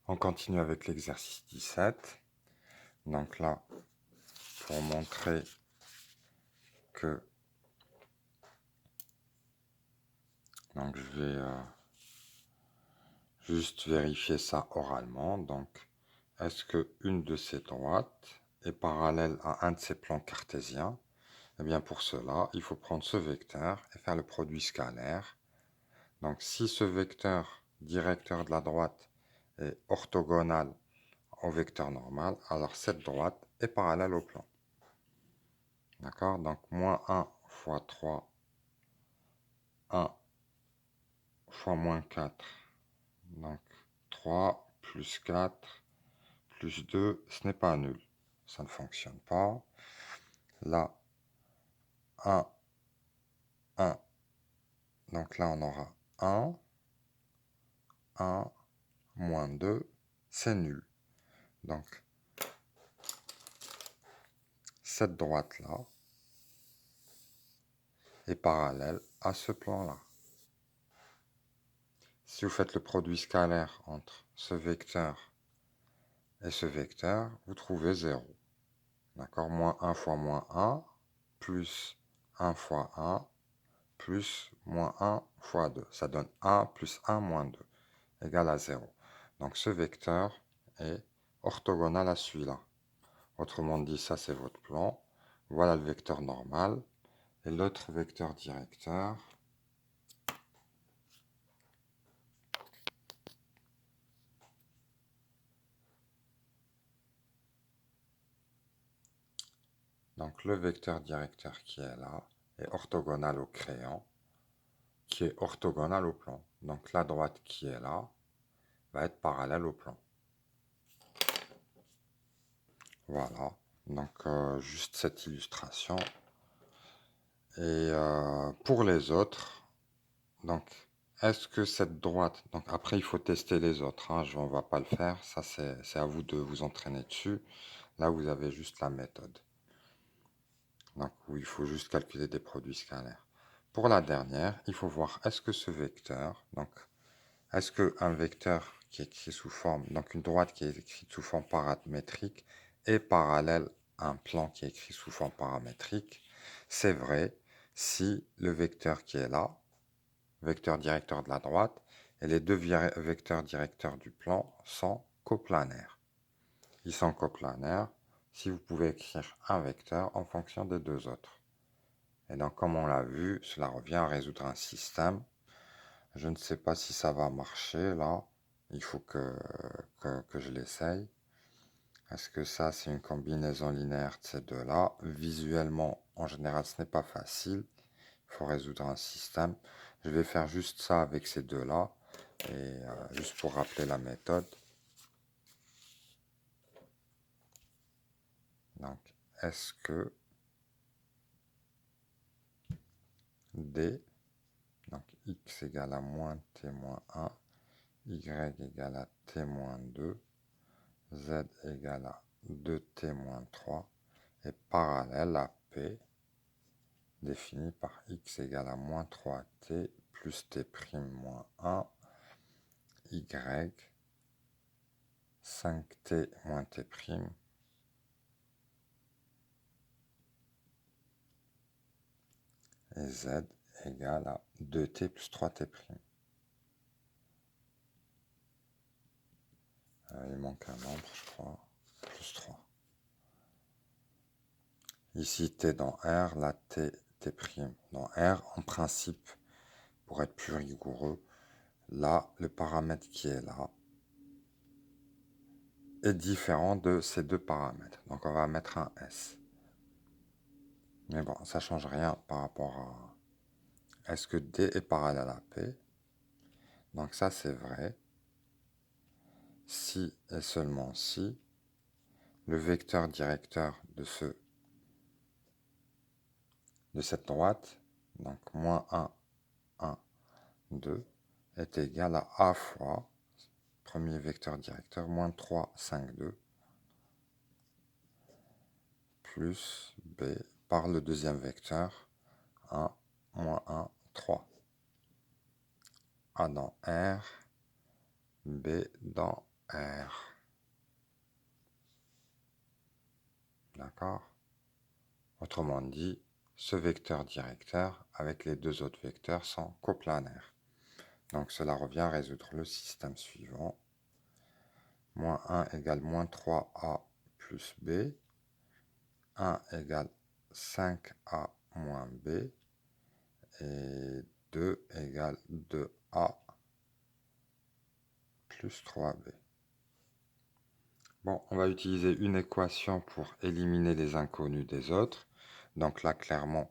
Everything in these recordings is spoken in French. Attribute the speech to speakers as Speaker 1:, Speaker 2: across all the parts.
Speaker 1: On continue avec l'exercice 17. Donc là, pour montrer que... Donc je vais juste vérifier ça oralement. Donc, est-ce qu'une de ces droites est parallèle à un de ces plans cartésiens? Eh bien, pour cela, il faut prendre ce vecteur et faire le produit scalaire. Donc, si ce vecteur directeur de la droite est orthogonal au vecteur normal, alors cette droite est parallèle au plan. D'accord? Donc, moins 1 fois 3, 1 fois moins 4. Donc, 3 plus 4 plus 2, ce n'est pas nul. Ça ne fonctionne pas. Là, 1, 1. Donc là, on aura 1, moins 2, c'est nul. Donc, cette droite-là est parallèle à ce plan-là. Si vous faites le produit scalaire entre ce vecteur et ce vecteur, vous trouvez 0. D'accord? Moins 1 fois moins 1, plus 1 fois 1, plus moins 1 fois 2. Ça donne 1 plus 1 moins 2, égale à 0. Donc ce vecteur est orthogonal à celui-là. Autrement dit, ça c'est votre plan. Voilà le vecteur normal. Et l'autre vecteur directeur, donc le vecteur directeur qui est là, est orthogonal au crayon, qui est orthogonal au plan. Donc la droite qui est là va être parallèle au plan. Voilà, donc juste cette illustration. Et pour les autres, donc est-ce que cette droite, donc après il faut tester les autres, hein, on ne va pas le faire, ça c'est à vous de vous entraîner dessus. Là vous avez juste la méthode. Donc où il faut juste calculer des produits scalaires. Pour la dernière, il faut voir est-ce que ce vecteur, donc est-ce qu'un vecteur qui est écrit sous forme, donc une droite qui est écrite sous forme paramétrique est parallèle à un plan qui est écrit sous forme paramétrique? C'est vrai si le vecteur qui est là, vecteur directeur de la droite, et les deux vecteurs directeurs du plan sont coplanaires. Ils sont coplanaires si vous pouvez écrire un vecteur en fonction des deux autres. Et donc, comme on l'a vu, cela revient à résoudre un système. Je ne sais pas si ça va marcher là. Il faut que je l'essaye. Est-ce que ça, c'est une combinaison linéaire de ces deux-là? Visuellement, en général, ce n'est pas facile. Il faut résoudre un système. Je vais faire juste ça avec ces deux-là. Et juste pour rappeler la méthode. Donc, est-ce que D, donc x égale à moins t moins 1, y égale à t moins 2, z égale à 2t moins 3 est parallèle à P défini par x égale à moins 3t plus t' moins 1, y 5t moins t', et z égale à 2t plus 3t'. Il manque un nombre, je crois, plus 3. Ici, t dans R, là, t' dans R. En principe, pour être plus rigoureux, là, le paramètre qui est là est différent de ces deux paramètres. Donc, on va mettre un S. Mais bon, ça ne change rien par rapport à... Est-ce que D est parallèle à P? Donc ça, c'est vrai. Si et seulement si le vecteur directeur de cette droite, donc moins 1, 1, 2, est égal à A fois, premier vecteur directeur, moins 3, 5, 2, plus B par le deuxième vecteur, 1, moins 1, 3. A dans R, B dans R. D'accord? Autrement dit, ce vecteur directeur avec les deux autres vecteurs sont coplanaires. Donc cela revient à résoudre le système suivant. Moins 1 égale moins 3a plus b. 1 égale 5a moins b. Et 2 égale 2a plus 3b. Bon, on va utiliser une équation pour éliminer les inconnus des autres. Donc là, clairement,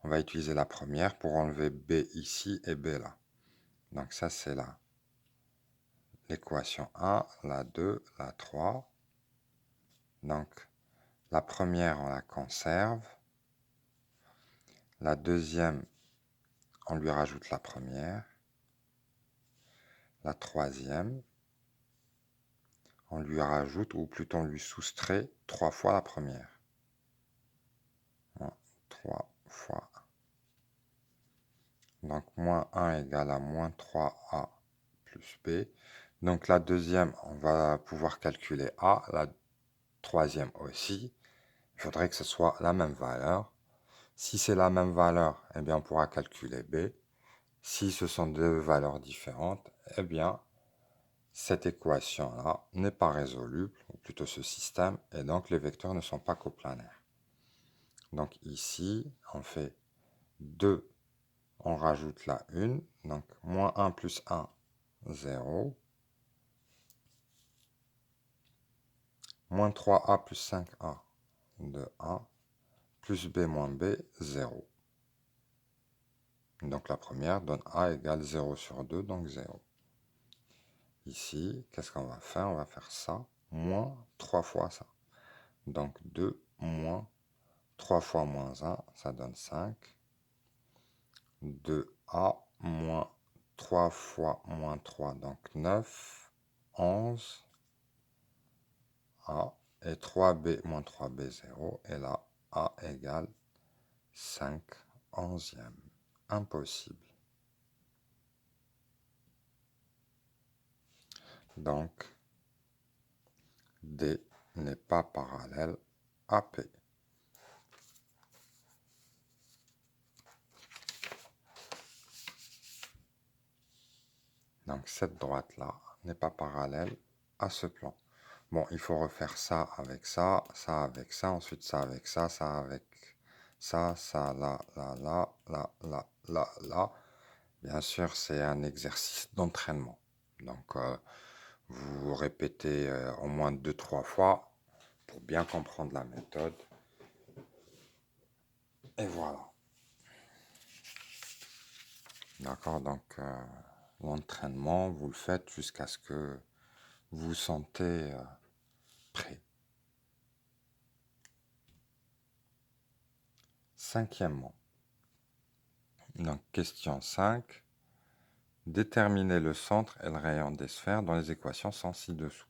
Speaker 1: on va utiliser la première pour enlever b ici et b là. Donc ça, c'est là l'équation 1, la 2, la 3. Donc la première, on la conserve. La deuxième, on lui rajoute la première. La troisième, on lui rajoute, ou plutôt on lui soustrait 3 fois la première. 3 fois. Donc moins 1 égale à moins 3a plus b. Donc la deuxième, on va pouvoir calculer a. La troisième aussi. Il faudrait que ce soit la même valeur. Si c'est la même valeur, eh bien on pourra calculer b. Si ce sont deux valeurs différentes, eh bien cette équation-là n'est pas résolue, ou plutôt ce système, et donc les vecteurs ne sont pas coplanaires. Donc ici, on fait 2, on rajoute la 1, donc moins 1 plus 1, 0. Moins 3a plus 5a, 2a, plus b moins b, 0. Donc la première donne a égale 0 sur 2, donc 0. Ici, qu'est-ce qu'on va faire? On va faire ça, moins 3 fois ça. Donc 2 moins 3 fois moins 1, ça donne 5. 2a moins 3 fois moins 3, donc 9. 11. A. Et 3b moins 3b, 0. Et là, a égale 5 onzièmes. Impossible. Donc, D n'est pas parallèle à P. Donc, cette droite-là n'est pas parallèle à ce plan. Bon, il faut refaire ça avec ça, ça avec ça, ensuite ça avec ça, ça avec ça, ça, là, là, là, là, là, là, là. Bien sûr, c'est un exercice d'entraînement. Donc, vous répétez au moins 2-3 fois pour bien comprendre la méthode. Et voilà. D'accord, donc l'entraînement, vous le faites jusqu'à ce que vous vous sentez prêt. Cinquièmement, donc question 5. Déterminer le centre et le rayon des sphères dans les équations sans ci-dessous.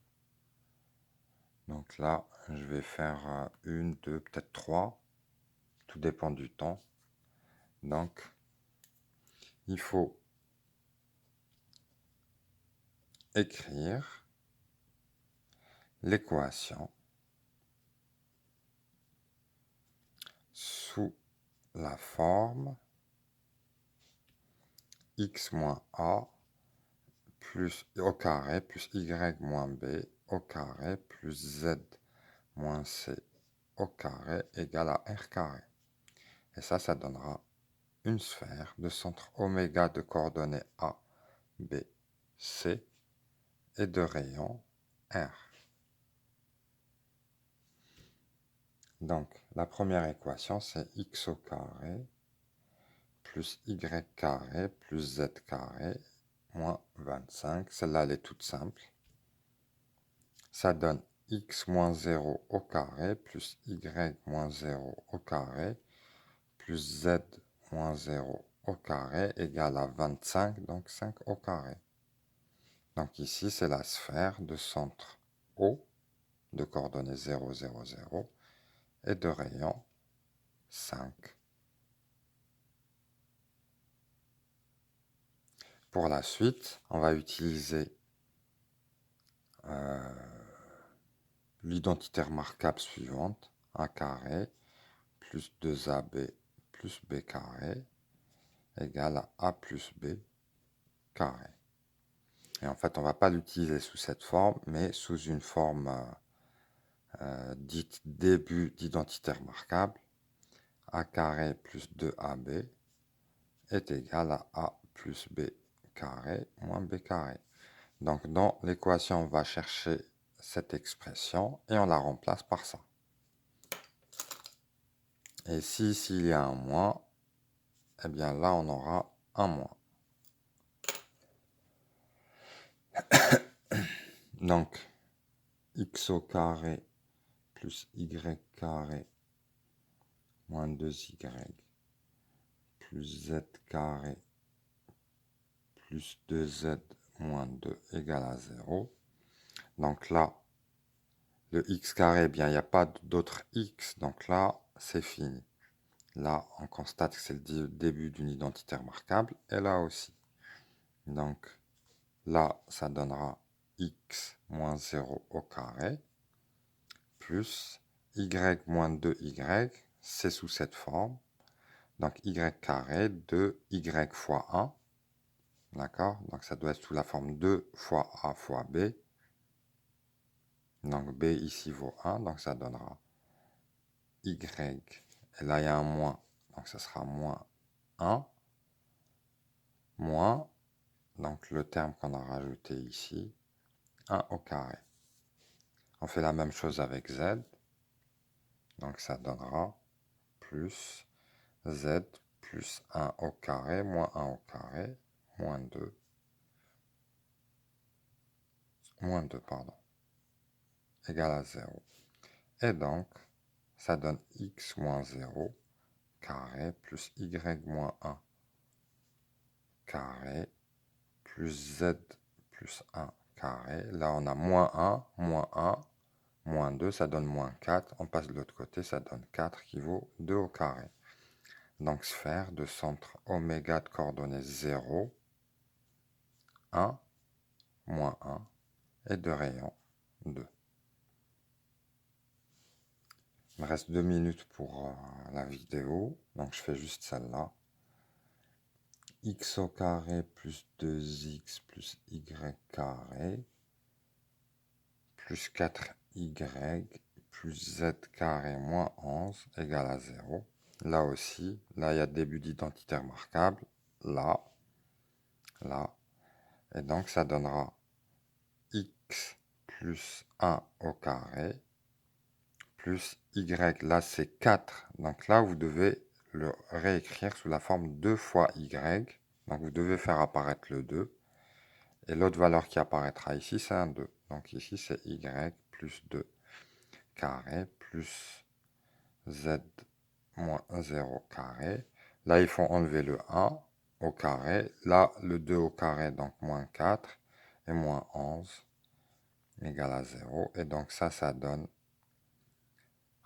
Speaker 1: Donc là, je vais faire une, deux, peut-être 3. Tout dépend du temps. Donc, il faut écrire l'équation sous la forme x moins a plus au carré plus y moins b au carré plus z moins c au carré égale à r carré. Et ça donnera une sphère de centre oméga de coordonnées a, b, c et de rayon r. Donc, la première équation, c'est x au carré plus y carré plus z carré moins 25. Celle-là, elle est toute simple. Ça donne x moins 0 au carré plus y moins 0 au carré plus z moins 0 au carré égale à 25, donc 5 au carré. Donc ici, c'est la sphère de centre O, de coordonnées 0, 0, 0, et de rayon 5. Pour la suite, on va utiliser l'identité remarquable suivante, a carré plus 2ab plus b carré égale à a plus b carré. Et en fait, on ne va pas l'utiliser sous cette forme, mais sous une forme dite début d'identité remarquable. A carré plus 2ab est égal à a plus b carré moins b carré. Donc, dans l'équation, on va chercher cette expression et on la remplace par ça. Et si ici il y a un moins, eh bien là, on aura un moins. Donc, x au carré plus y carré moins 2y plus z carré plus 2z moins 2 égale à 0. Donc là, le x carré, eh bien, il n'y a pas d'autre x, donc là, c'est fini. Là, on constate que c'est le début d'une identité remarquable, et là aussi. Donc, là, ça donnera x moins 0 au carré, plus y moins 2y, c'est sous cette forme. Donc, y carré de y fois 1. D'accord? Donc, ça doit être sous la forme 2 fois a fois b. Donc, b ici vaut 1, donc ça donnera y. Et là, il y a un moins, donc ça sera moins 1, moins, donc le terme qu'on a rajouté ici, 1 au carré. On fait la même chose avec z, donc ça donnera plus z plus 1 au carré, moins 1 au carré, moins 2, pardon, égale à 0. Et donc, ça donne x moins 0 carré plus y moins 1 carré plus z plus 1 carré. Là, on a moins 1, moins 2, ça donne moins 4. On passe de l'autre côté, ça donne 4 qui vaut 2 au carré. Donc, sphère de centre oméga de coordonnées 0, 1, moins 1 et de rayon 2. Il me reste 2 minutes pour la vidéo, donc je fais juste celle-là. X au carré plus 2x plus y carré plus 4y plus z carré moins 11 égale à 0. Là aussi, là il y a début d'identité remarquable, là, là, et donc ça donnera x plus 1 au carré plus y, là c'est 4, donc là vous devez le réécrire sous la forme 2 fois y, donc vous devez faire apparaître le 2, et l'autre valeur qui apparaîtra ici c'est un 2, donc ici c'est y plus 2 carré plus z moins 0 carré. Là, il faut enlever le 1 au carré. Là, le 2 au carré, donc moins 4 et moins 11 égale à 0. Et donc ça donne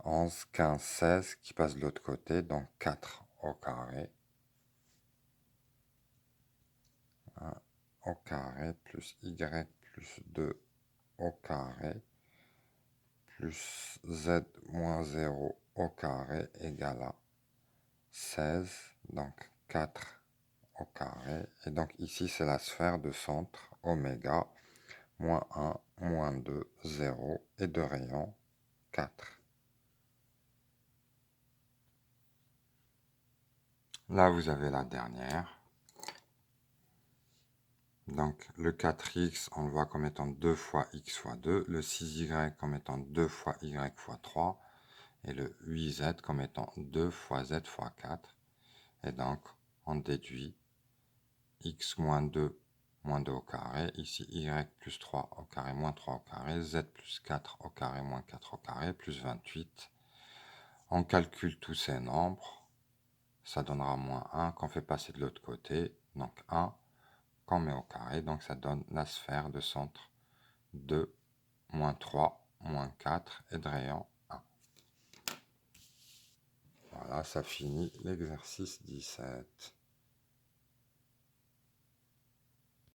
Speaker 1: 11, 15, 16 qui passe de l'autre côté, donc 4 au carré. 1 au carré plus y plus 2 au carré plus z moins 0 au carré égale à 16, donc 4 au carré. Et donc ici, c'est la sphère de centre oméga, moins 1, moins 2, 0 et de rayon 4. Là, vous avez la dernière. Donc le 4x, on le voit comme étant 2 fois x fois 2, le 6y comme étant 2 fois y fois 3, et le 8z comme étant 2 fois z fois 4. Et donc, on déduit x moins 2 au carré, ici y plus 3 au carré moins 3 au carré, z plus 4 au carré moins 4 au carré, plus 28. On calcule tous ces nombres, ça donnera moins 1 qu'on fait passer de l'autre côté, donc 1 qu'on met au carré, donc ça donne la sphère de centre 2, moins 3, moins 4 et de rayon 1. Voilà, ça finit l'exercice 17.